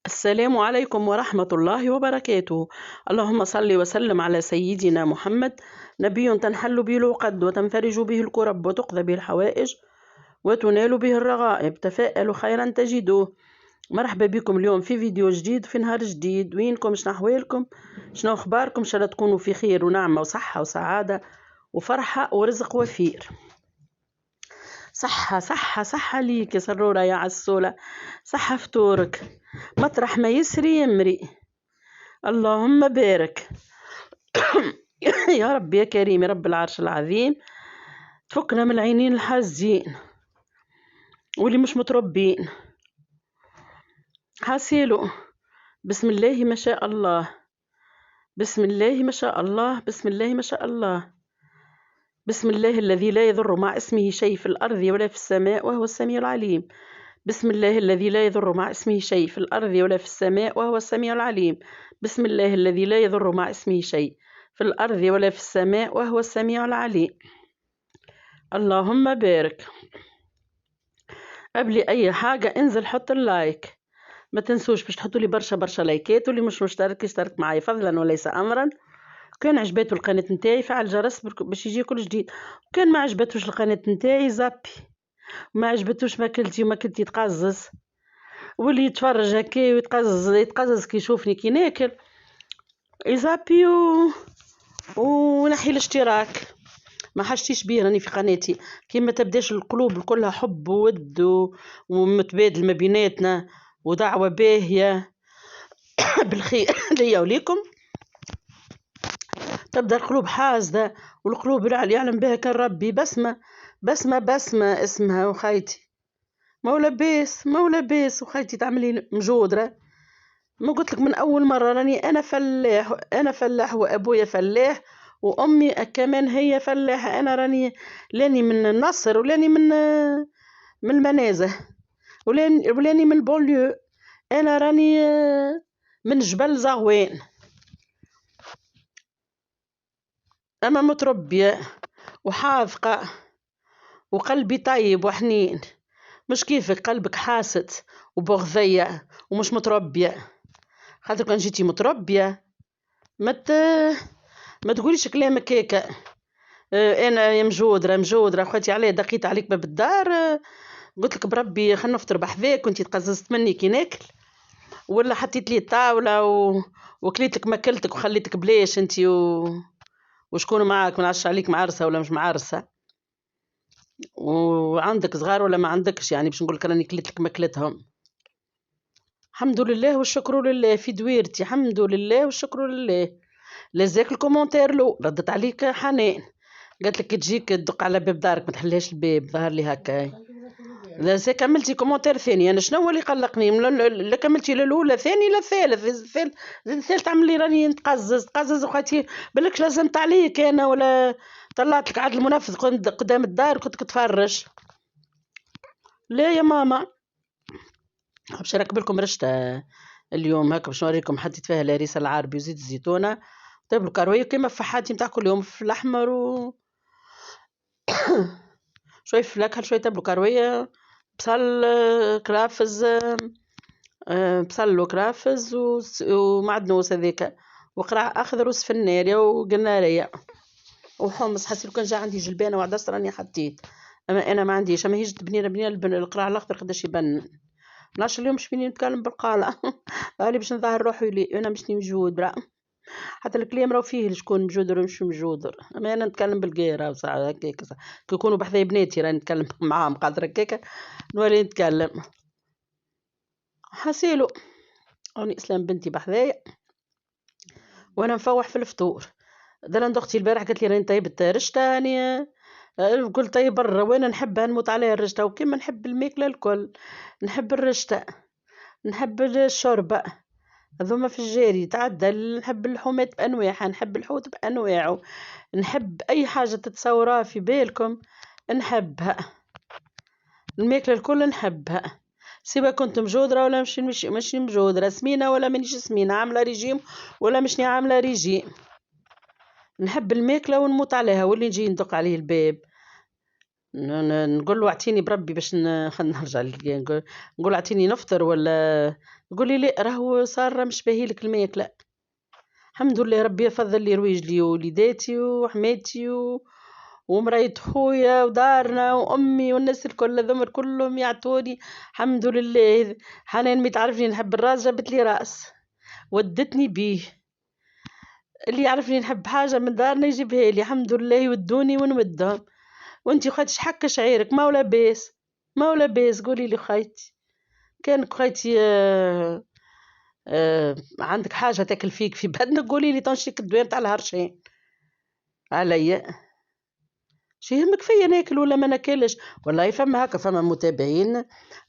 السلام عليكم ورحمة الله وبركاته. اللهم صل وسلم على سيدنا محمد، نبي تنحل به العقد وتنفرج به الكرب وتقضى به الحوائج وتنال به الرغائب. تفاءلوا خيرا تجدوه. مرحبا بكم اليوم في فيديو جديد في نهار جديد. وينكم؟ شنو أحوالكم؟ شنو أخباركم؟ إن شاء الله تكونوا في خير ونعمة وصحة وسعادة وفرحة ورزق وفير. صحة صحة صحة ليك يا سرورة يا عسولة، صحة فطورك مطرح ما يسري يمري. اللهم بارك. يا رب يا كريم يا رب العرش العظيم، تفكنا من العينين الحازين واللي مش متربين. حاسيلو بسم الله ما شاء الله، بسم الله ما شاء الله، بسم الله ما شاء الله. بسم الله الذي لا يضر مع اسمه شيء في الأرض ولا في السماء وهو السميع العليم. بسم الله الذي لا يضر مع اسمه شيء في الأرض ولا في السماء وهو السميع العليم. بسم الله الذي لا يضر مع اسمه شيء في الأرض ولا في السماء وهو السميع العليم. اللهم بارك. قبل أي حاجة انزل حط اللايك، ما تنسوش باش تحطوا لي برشا لايكات، واللي مش مشترك يشترك معايا فضلا وليس أمرا. كان عجباتو القناة نتاعي فعل الجرس باش يجي كل جديد، وكان ما عجبتوش القناة نتاعي زابي، ما عجبتوش ماكلتي تقزز، واللي يتفرج هكا يتقزز كي يشوفني كي ناكل يزابي ونحي الاشتراك. ما حشتيش بيه راني في قناتي كيما تبداش القلوب كلها حب وود ومتبادل ما بيناتنا ودعوة باهية بالخير ليا وليكم. تبدا القلوب حاسدة والقلوب يعلم بها كان ربي. بسمة اسمها وخيتي مولا بيس وخيتي تعملي مجودرة. ما قلت لك من اول مرة راني انا فلاح وابويا فلاح وامي كمان هي فلاحة. انا لاني من النصر ولاني من المنازه ولاني من البوليو. انا راني من جبل زغوان، اما متربية وحاذقة وقلبي طيب وحنين، مش كيفك قلبك حاسد وبغضية ومش متربية. خاطر كان جيتي متربية ما تقوليش كلامك هيك. انا يا مجودرة خواتي عليه دقيت عليك باب الدار. قلت لك بربي خلينا نفطر بحذاك كنتي تقززت مني كي ناكل، ولا حطيت لي الطاولة وكليتك ماكلتك وخليتك بلاش انتي وشكون معاك؟ منعرفش عليك معرسة ولا مش معرسة، وعندك صغار ولا ما عندكش، يعني باش نقولك راني كليتلك ماكلتهم. الحمد لله والشكر لله في دويرتي، الحمد لله والشكر لله. لازاك الكومنتير لو ردت عليك حنان، قالت لك تجيك تدق على باب دارك ما تحلهاش الباب، ظهر لي هكا. لا زي كملتي كومنتير ثاني، انا شنو اللي قلقني؟ لا كملتي الاولى ثاني لا الثالث تعمل لي راني تقزز وخاتي بالك لازمت عليك انا، ولا طلعت لك عاد المنفذ قدام الدار كنت تفرج. لا يا ماما باش نركب لكم رشته اليوم هكا باش نوريكم حطيت فيها الهريسه العربي وزيت الزيتونه طيب كرويه كيما فحاتي نتاع كل يوم في الاحمر شويه فلكه شويه تبلو كرويه بصل كرافز بصل وكرافز ومعدنوس هذيك وقرع اخضر وسفناريه وقناريه وحمص. حسيت كان جا عندي جلبانه وعدس راني حطيت، اما انا ما عنديش. اما هيج بنينه القرع الاخضر قداش يبن. 12 اليوم مش فيني نتكلم بالقاله قالي باش نظهر روحي لي انا مش موجود برا. حتى الكلام راه فيه شكون مجودر ومش مجودر، اما انا نتكلم بالقيره وساعه هكاك كي يكونوا بحذايا بناتي راني نتكلم معاهم قادر هكاك نولي نتكلم. حسيلو راني اسلام بنتي بحذايا وانا نفوح في الفطور. دلان اختي البارح قالت لي راني طيبت رشته راني قلت طيب برا وانا نحبها نموت عليها الرشته، وكيما نحب الماكله الكل نحب الرشته نحب الشوربه هذوما في الجاري تعدى. نحب اللحومات بانواعها، نحب الحوت بانواعه، نحب اي حاجه تتصورها في بالكم نحبها، الماكله الكل نحبها سواء كنت مجودره ولا مش مجودره، سمينه ولا مانيش سمينه، عامله ريجيم ولا مشني عامله ريجيم. نحب الماكله ونموت عليها، واللي نجي ندق عليه الباب نقول له اعطيني بربي باش خلينا نرجع نقول اعطيني نفطر، ولا يقول لي لا راهو صار مش باهي لك الماك. لا الحمد لله ربي يفضل لي رواجلي ووليداتي وحماتي ومراية خويا ودارنا وامي والناس الكل ذمر كلهم يعطوني الحمد لله. حنان مي تعرفني نحب الراس جابت لي راس ودتني بيه، اللي يعرفني نحب حاجه من دارنا يجيبها لي الحمد لله، يودوني ونودهم. وانتي خايتي حق شعيرك ما ولا بيس ما ولا بيس. قولي لي خايتي كانك خايتي عندك حاجه تاكل فيك في بدنك قولي لي تنشيك الدوام تاع الهرشين عليا. شي يهمك فيا ناكل ولا ما ناكلش؟ والله فما هكا فما متابعين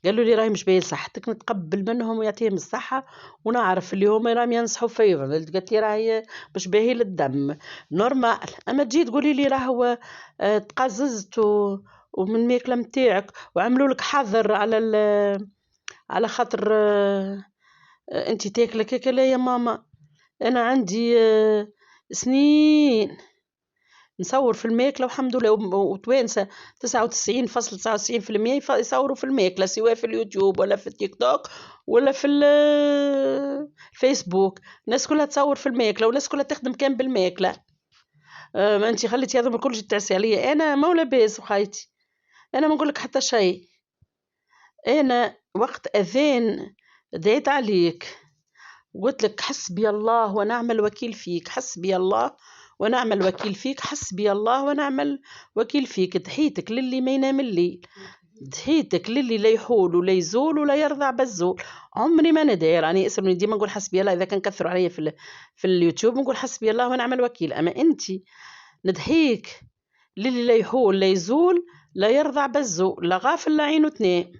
قالوا لي راهي مش باين صحتك، نتقبل منهم ويعطيهم الصحه ونعرف اللي هما راهم ينصحوا فيا. قالت لي راهي مش باهي للدم نورمال. اما تجي تقولي لي راهو تقززت ومن الماكله نتاعك وعملوا لك حظر على خاطر انت تاكلي هيك. لا يا ماما انا عندي سنين نصور في الماكله والحمد لله، وتوانسه 99.99% يصوروا في الماكله، سواء في اليوتيوب ولا في التيك توك ولا في الفيسبوك. الناس كلها تصور في الماكله والناس كلها تخدم كان بالماكله. ما انت خليتي هذا الكل تعسي عليا. انا ما ولا باس وخايتي، انا ما نقول لك حتى شيء. انا وقت اذان دعيت عليك قلت لك حسبي الله ونعم الوكيل فيك، حسبي الله ونعم الوكيل فيك، حسبي الله ونعم الوكيل فيك. دحيتك للي ما ينام الليل، دحيتك للي لا يحول ولا يزول ولا يرضع بالزول. عمري ما ندير راني اسمني ديما نقول حسبي الله. اذا كان كثروا عليا في اليوتيوب نقول حسبي الله ونعم الوكيل. اما انت ندحيك للي لا يحول لا يزول لا يرضع بالزول، لا غافل لا عينه تنام.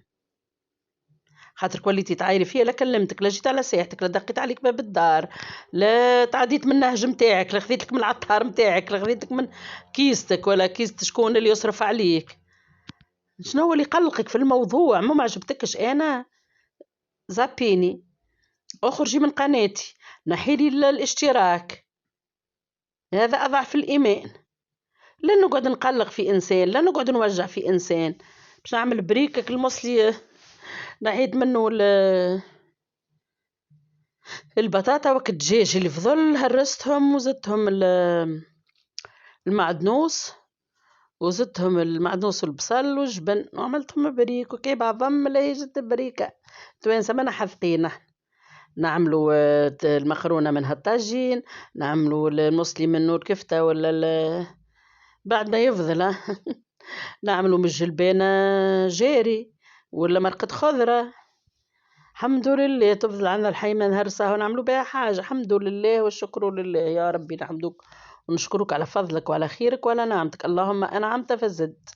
خاطر وليتي تعايري فيا، لا كلمتك لا جيت على ساحتك لا دقيت عليك باب الدار لا تعديت من النهج نتاعك لا خذيتك من العطار نتاعك لا خذيتك من كيستك ولا كيسة شكون اللي يصرف عليك. شنو هو اللي قلقك في الموضوع؟ ما عجبتكش انا زابيني اخرجي من قناتي، نحيلي الاشتراك. هذا اضعف الايمان. لا نقعد نقلق في انسان، لا نقعد نوجع في انسان. باش نعمل بريكك المصلي نحيت منه البطاطا والدجاج اللي فضل هرستهم وزدتهم المعدنوس والبصل والجبن وعملتهم بريك وكي بعضهم لا يجد بريكة. توانسة ما نحذقين نعملوا المخرونة منها الطاجين، نعملوا المصلي منه الكفتة ولا بعد ما يفضل نعملوا من الجلبانة جاري ولا مرقة خضرة. الحمد لله تفضل عنا الحيمة نهرسها ونعملوا بها حاجة. الحمد لله والشكر لله يا ربي. نحمدك ونشكرك على فضلك وعلى خيرك وعلى نعمتك. اللهم أنعمت فزدت.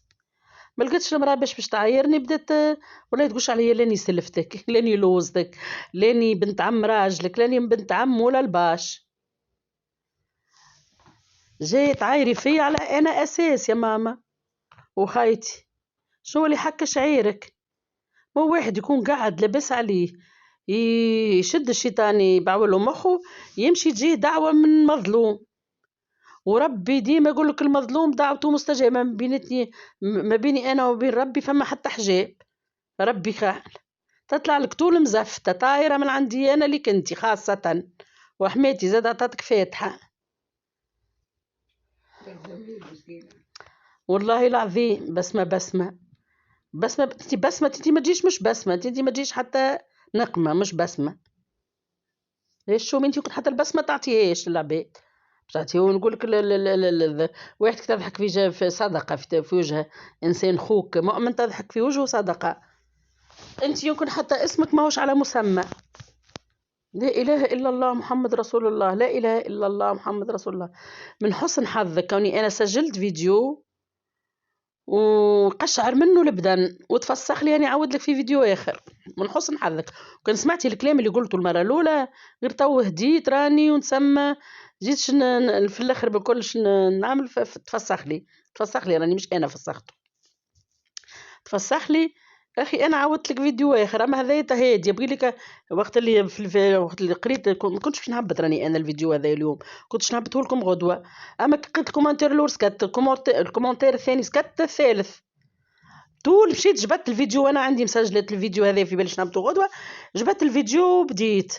ما لقيتش المرأة باش تعايرني بدات ولا تقولش عليا لاني سلفتك لاني لوزتك لاني بنت عم راجلك لاني بنت عم ولا الباش. جاي تعايري فيا على انا اساس يا ماما وخايتي. شو اللي حك شعيرك؟ مو واحد يكون قاعد لاباس عليه يشد الشيطان يبعوله مخه يمشي تجيه دعوة من مظلوم. وربي ديما يقول لك المظلوم دعوته مستجابة. ما بيني انا وبين ربي فما حتى حجاب. ربي خال تطلع لك طول مزفتة طايرة من عندي انا ليك انتي خاصة، وحماتي زاد عطاتك فاتحة. والله العظيم بسمة انتي بسمة انتي ما تجيش مش بسمة انتي ما تجيش حتى نقمة مش بسمة. ليش شو انتي حتى البسمة تعطيهاش للعباد تعطيه. ونقول لك واحد تضحك في صدقة في وجه انسان خوك مؤمن تضحك في وجهه صدقة. انت يمكن حتى اسمك ماهوش على مسمى. لا اله الا الله محمد رسول الله، لا اله الا الله محمد رسول الله. من حسن حظك كوني انا سجلت فيديو وقشعر منه البدن وتفسخ لي اني اعود لك في فيديو اخر. من حسن حظك كان سمعتي الكلام اللي قلته المره الاولى غير تو هديت راني ونسمى جيت في الاخر بكلش نعمل تفسخ لي راني مش انا فسخته. تفسخ لي اخي انا عودت لك فيديو اخر. اما هذا هادي يبغي لك وقت اللي قريت ما كنتش باش نهبط راني انا الفيديو هذا اليوم كنتش نهبطه لكم غدوه. اما قلت الكومنتير الاول سكت الكومنتير الثاني سكت الثالث طول مشيت جبت الفيديو وانا عندي مسجلة الفيديو هذا في بالي نهبطو غدوة، جبت الفيديو بديت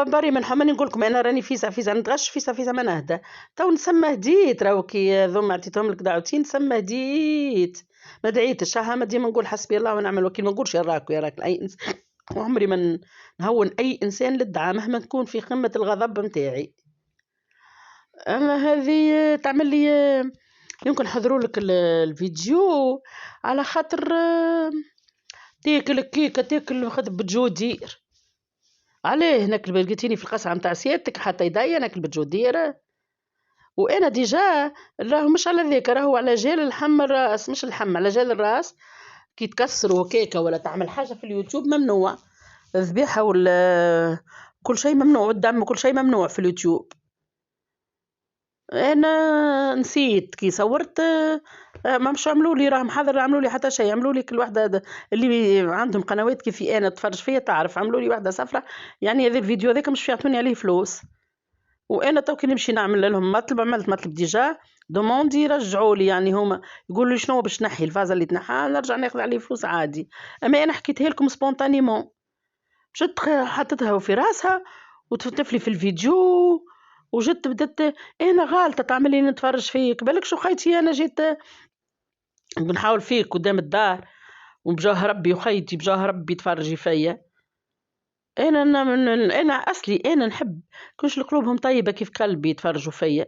بري من حماني نقول لكم انا راني فيسا نتغش فيسا ما نهدى تو نسمى هديت راهو كي ذوما عطيتهم لك دعوتين نسمى هديت ما دعيتش ما ديما نقول حسبي الله ونعم الوكيل ما نقولش يراك اي انسان وعمري ما نهون اي انسان للدعاء مهما نكون في قمة الغضب نتاعي. انا هذه تعمل لي يمكن نحضروا لك الفيديو على خاطر تاكل كيكه تاكل خاطر بتجودير عليه ناكل لقيتيني في القصعه نتاع سيادتك حتى يديا ناكل بتجودير وانا ديجا راهو مش على ذاك راهو على جال اللحم الراس مش اللحم على جال الراس كي تكسروا كيكه ولا تعمل حاجه في اليوتيوب ممنوع الذبيحه ولا كل شيء ممنوع والدم كل شيء ممنوع في اليوتيوب. انا نسيت كي صورت ما مش عملوا لي راهم حاضر عملوا لي حتى شيء عملوا لي كل وحده اللي عندهم قنوات كيفي انا تفرج فيا تعرف عملوا لي وحده صفرة يعني هذا الفيديو هذاك مش يعطوني عليه فلوس وانا تو كي نمشي نعمل لهم مطلب عملت مطلب ديجا دوموندي يرجعوا لي يعني هما يقولوا لي شنو باش نحي الفازه اللي تنحى نرجع ناخذ عليه فلوس عادي. اما انا حكيتها لكم سبونتانيمون مشيت حطيتها في راسها وتفتفلي في الفيديو وجدت بدت انا غالطه تعملي نتفرج فيك بالك شو خيتي انا جيت بنحاول فيك قدام الدار وبجاه ربي وخيتي بجاه ربي تفرجي فيا. انا اصلي انا نحب كلش قلوبهم طيبه كيف قلبي يتفرجوا فيا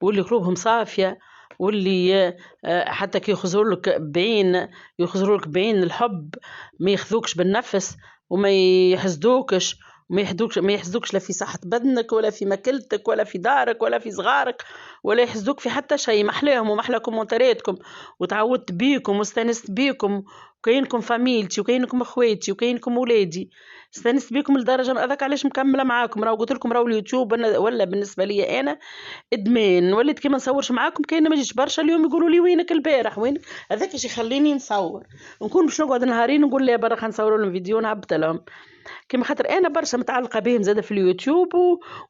واللي قلوبهم صافيه واللي حتى كي يخزروا لك بعين الحب ما ياخذوكش بالنفس وما يحسدوكش ما يحسدوكش لا في صحة بدنك ولا في ماكلتك ولا في دارك ولا في صغارك ولا يحسدوك في حتى شيء محلاهم ومحلى كومنتاريتكم وتعودت بيكم واستانست بيكم وكاينكم فاميلتي وكاينكم اخواتي وكاينكم ولادي استانست بيكم لدرجة هذاك علاش مكملة معاكم راهو قلت لكم راهو اليوتيوب ولا بالنسبة لي انا ادمان وليت كي ما نصورش معاكم كاين ما يجيش برشا اليوم يقولوا لي وينك البارح وين هذاك ايش يخليني نصور نكون باش نقعد نهارين نقول لي برا نصوروا لهم فيديو نهبط لهم كيما خاطر انا برشا متعلقه بهم زاده في اليوتيوب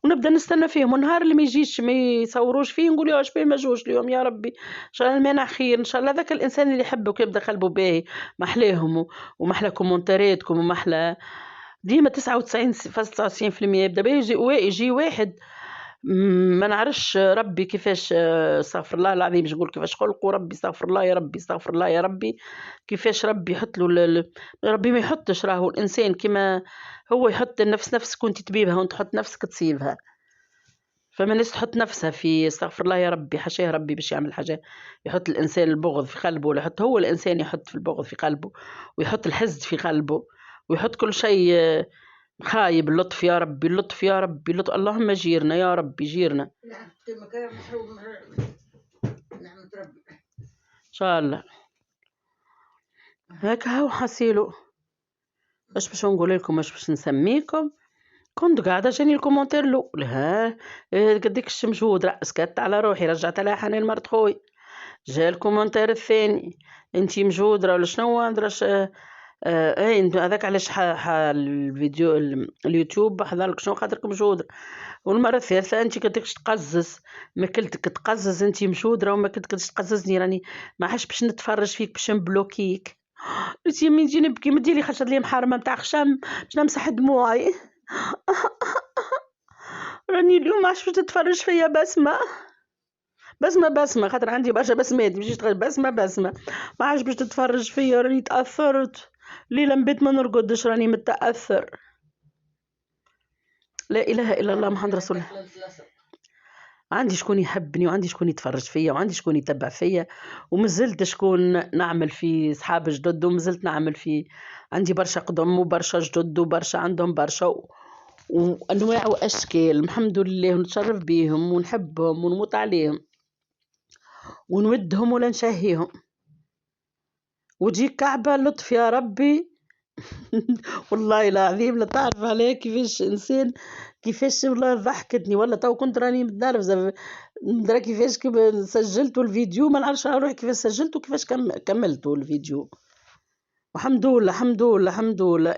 ونبدا نستنى فيهم والنهار اللي ما يجيش ما يصوروش فيه نقول يا اش بيه ما جوش اليوم يا ربي ان شاء الله المانع خير ان شاء الله ذاك الانسان اللي يحبك ويبدا قلبه باهي محلاهم ومحلى كومنتاريتكم ومحلى ديما 99.99% يبدا يجي واحد ما نعرفش ربي كيفاش استغفر الله العظيم باش نقول كيفاش خلقه ربي استغفر الله يا ربي استغفر الله يا ربي كيفاش ربي يحط له ربي ما يحطش راهو الانسان كما هو يحط النفس نفسك وانت تبيبها وانت تحط نفسك تصيبها فما الناس تحط نفسها في استغفر الله يا ربي حاشاه ربي باش يعمل حاجه يحط الانسان البغض في قلبه ولا يحط هو الانسان يحط في البغض في قلبه ويحط الحسد في قلبه ويحط كل شيء خايب اللطف يا ربي اللطف يا ربي اللطف اللهم جيرنا يا ربي جيرنا ان شاء الله هكا هو حسيلو اش باش نقول لكم اش باش نسميكم كنت قاعده جاني الكومنتير الاول ها قديكش مجهود سكت على روحي رجعت على حنين مرت خوي جا الكومنتير الثاني انتي مجهودة ولا شنو ندرش اي هذاك علاش الفيديو اليوتيوب حضرلك شنو خاطرك مجهودة والمره الثالثه انت كنتكش تقزز ماكلتك تقزز انت مجهودة وما كنتش تقززني راني ما عادش باش نتفرج فيك باش نبلوكيك انت من تجي نبكي مديري خشت لي محرمه نتاع خشم باش نمسح دموعي راني اليوم ما عادش باش تتفرج فيا بسمة خاطر عندي برشا بسمات مش بسمة ما عادش باش تتفرج فيا راني تأثرت ليلة نبات ما نرقدش راني متأثر لا إله إلا الله محمد رسول الله عندي شكون يحبني وعندي شكون يتفرج فيا وعندي شكون يتبع فيا ومازلت شكون نعمل في صحاب جدد ومازلت نعمل في عندي برشا قدم وبرشا جدد وبرشا عندهم برشا وأنواع وأشكال الحمد لله ونتشرف بيهم ونحبهم ونموت عليهم ونودهم ولا نشهيهم وتجيك كعبة لطف يا ربي والله العظيم لا تعرف عليه كيفاش إنسان كيفاش والله ضحكتني والله تو كنت راني متنرفزة ندرى كيفاش سجلتوا الفيديو ما نعرفش على روحي كيفاش سجلته وكيفاش كملتوا الفيديو والحمد لله الحمد لله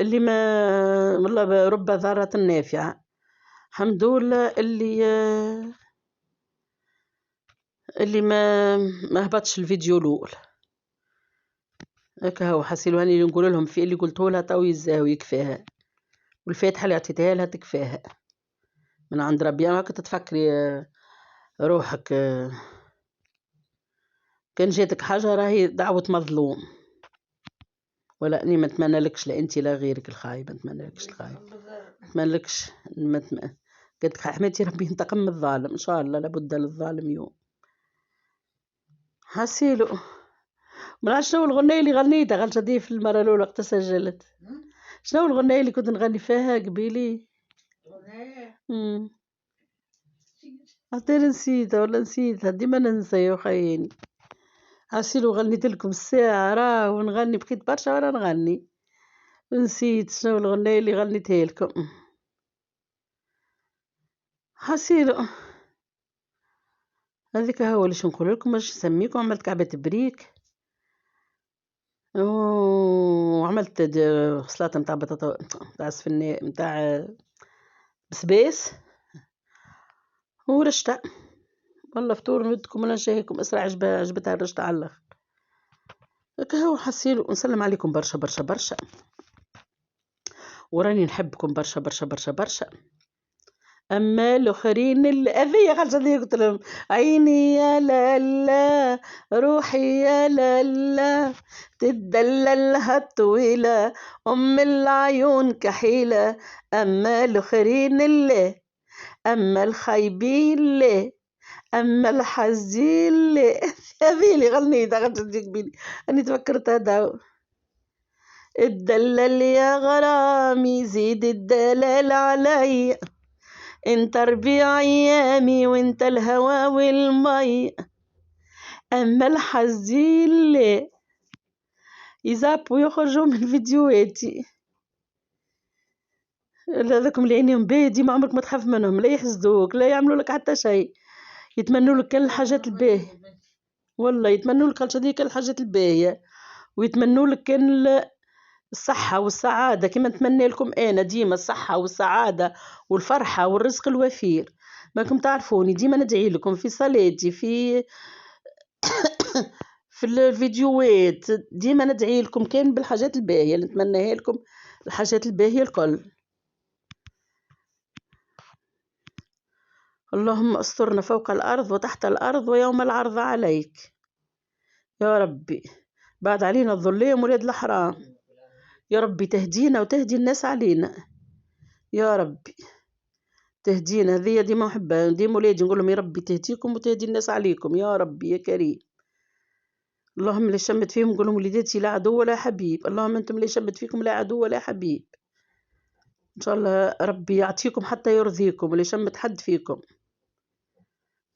اللي ما والله رب ضارة نافعة الحمد لله اللي اللي ما هبطش الفيديو الاول هكا هو حسيلو هاني اللي نقول لهم في اللي قلته لها تو يزاو يكفاها، والفاتحه اللي عطيتها لها تكفاها من عند ربي. ما كنت تفكري روحك كان جاتك حاجه راهي دعوه مظلوم، ولا اني ما نتمنى لكش لا انت لا غيرك الخايب، ما نتمنى لكش الخايب، ما نتمنى لكش قلت لك حماتي ربي ينتقم من الظالم ان شاء الله، لابد للظالم يوم. حسيلو ما نعرفش شنو الغنية اللي غنيتها غالشة دي في المرة الأولى وقت سجلت. شنو الغنية اللي كنت نغني فيها قبيلي؟ عطيني نسيتها ولا نسيتها، ديما ننسى يا خيني. حسيلو غنيت لكم الساعة راه ونغني، بقيت برشا وانا نغني نسيت شنو الغنية اللي غنيتها لكم. حسيلو هذيك هو اللي نقول لكم باش نسميكم. عملت كعبة بريك وعملت سلطة نتاع بطاطا نتاع سفنة نتاع بسباس ورشتة. والله فطور نودكم ولا نشهيكم اسرع عجبتها الرشتة على الاخر. هكا هو حسيلو نسلم عليكم برشا برشا برشا، وراني نحبكم برشا برشا برشا برشا. اما الاخرين هذيا خالصة اللي قلت لهم عيني يا لالا روحي يا لالا تدللها الطويلة ام العيون كحيلة. اما الاخرين اللي اما الخايبين اللي اما الحزين اللي هذه اللي غنيتها غنتديك بيني اني تفكرت هذا. الدلل يا غرامي زيد الدلال علي، انت ربيع ايامي وانت الهوى والمي. اما الحزين اللي يزابوا يخرجوا من فيديوهاتي هذاكم اللي عينيهم بادي ما عمرك ما تخاف منهم، لا يحسدوك لا يعملوا لك حتى شيء، يتمنوا لك كل الحاجات الباهية. والله يتمنوا لك هذيك الحاجات الباهية، ويتمنوا لك كان الصحة والسعادة كما نتمنى لكم أنا ديما الصحة والسعادة والفرحة والرزق الوفير. ماكم تعرفوني ديما ندعي لكم في صلاتي في الفيديوهات، ديما ندعي لكم كان بالحاجات الباهية اللي نتمناها لكم، الحاجات الباهية الكل. اللهم استرنا فوق الأرض وتحت الأرض ويوم العرض عليك يا ربي. بعد علينا الظلام ولاد الحرام يا ربي، تهدينا وتهدي الناس علينا يا ربي، تهدينا. هذه ديما محبة ديما ولادي نقول لهم يا ربي تهديكم وتهدي الناس عليكم يا ربي يا كريم. اللهم اللي شمت فيهم نقول لهم وليداتي لا عدو ولا حبيب، اللهم انتم اللي شمت فيكم لا عدو ولا حبيب. ان شاء الله ربي يعطيكم حتى يرضيكم، واللي شمت حد فيكم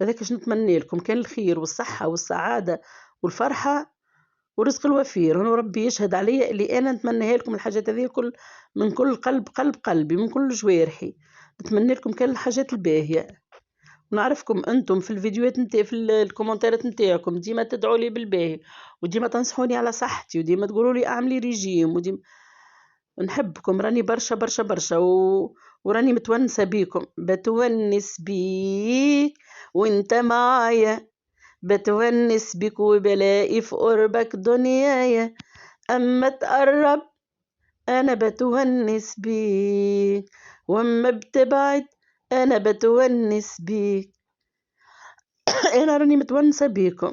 هذاك اش نتمنى لكم كان الخير والصحة والسعادة والفرحة ورزق الوفير. هنا ربي يشهد علي اللي انا نتمنى لكم الحاجات هذه كل من كل قلبي من كل جوارحي، نتمنى لكم كل الحاجات الباهية. ونعرفكم انتم في الفيديوهات نتاع في الكومنتات نتاعكم ديما تدعوا لي بالباهي، وديما تنصحوني على صحتي، وديما تقولوا لي اعملي ريجيم، وديما نحبكم. راني برشا برشا برشا وراني متونسة بيكم، بتونس بيك وانت معايا، بتونس بك وبلاقي في قربك دنيايا. اما تقرب انا بتونس بيك، واما بتبعد انا بتونس بيك. انا راني متونسة بيكم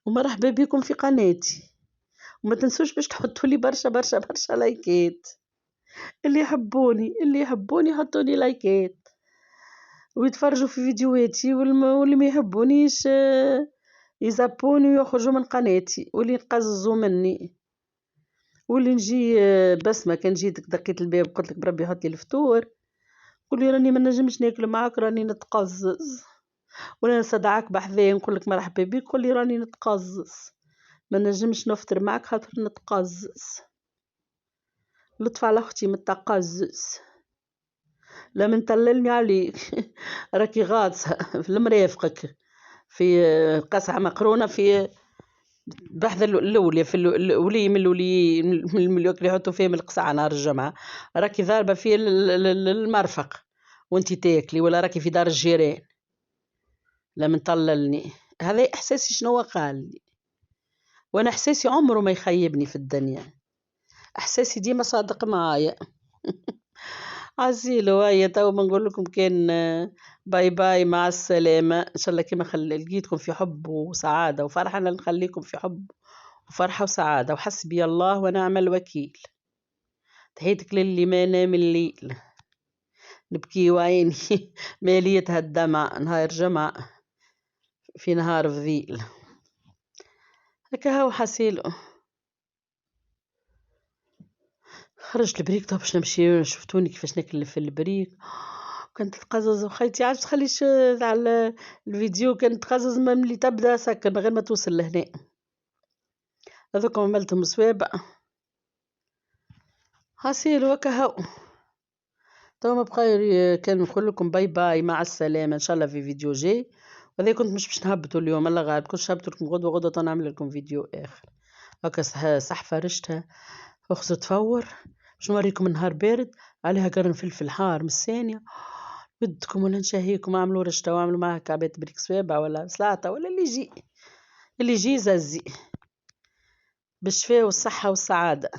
ومرحبا بكم في قناتي، وما تنسوش باش تحطوا لي برشا برشا برشا لايكات. اللي يحبوني حطوا لي لايكات ويتفرجوا في فيديوهاتي، واللي ما يحبونيش يزابوني ويخرجوا من قناتي، واللي ينقززوا مني، واللي نجي بسمة كان جيتك دقيت الباب قلت لك بربي حط لي الفطور قولي راني ما نجمش ناكل معاك راني نتقزز، ولا نستدعاك بحذايا نقول لك مرحبا بك قولي راني نتقزز، ما نجمش نفطر معاك خاطر نتقزز. لطف على اختي متقزز لا من طللني عليك راكي غاطسة في المرافقك في قصعة مقرونة في بحذا الأولى في الولي من الولي من اللي يحطوا فيه من القصعة نهار الجمعة، راكي ضاربة في المرفق وانتي تاكلي، ولا راكي في دار الجيران لا من طللني. هذا إحساسي شنو قال لي، وأنا إحساسي عمره ما يخيبني في الدنيا، إحساسي ديما صادق معايا. عزيلو هيا تو بنقول لكم كان باي باي مع السلامة، إن شاء الله كما لقيتكم في حب وسعادة وفرحة، أنا نخليكم في حب وفرحة وسعادة، وحسبي الله ونعم الوكيل. تحياتك للي ما نام الليل، نبكي وعيني ماليتها الدمع، نهار جمع في نهار فضيل، هكا هو حسيلو. خرجت البريك طب باش نمشي، شفتوني كيفاش ناكل في البريك، كانت تقزز وخيتي عاد تخليش على الفيديو، كانت تقزز ملي تبدا سكر من غير ما توصل لهنا. هذوك عملتهم سوابع حسيلو هكا هو. تو ما بقى كان نقول لكم باي باي مع السلامة، ان شاء الله في فيديو جاي. وهذا كنت مش باش نهبطوا اليوم، الله غالب كنت هبطوا لكم غدوة نعمل لكم فيديو اخر. هكا صح فرشتها وخذوا تفور باش نوريكم النهار بارد عليها قرن فلفل حار من الثانية. بدكم ولا نشهيكم اعملوا رشته واعملوا معها كعبات بريك سوابع ولا سلطة ولا اللي يجي ززي بالشفاء والصحة والسعادة.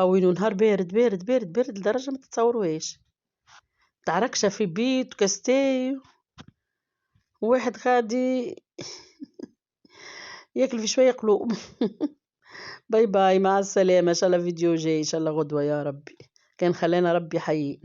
أو إنه نهار بارد بارد بارد بارد لدرجة ما تتصوروهاش، تاع ركشة في بيت وكاستي، وواحد غادي ياكل في شوية قلوب. باي باي مع السلامة، إن شاء الله فيديو جاي إن شاء الله غدوة يا ربي، كان خلانا ربي حيين.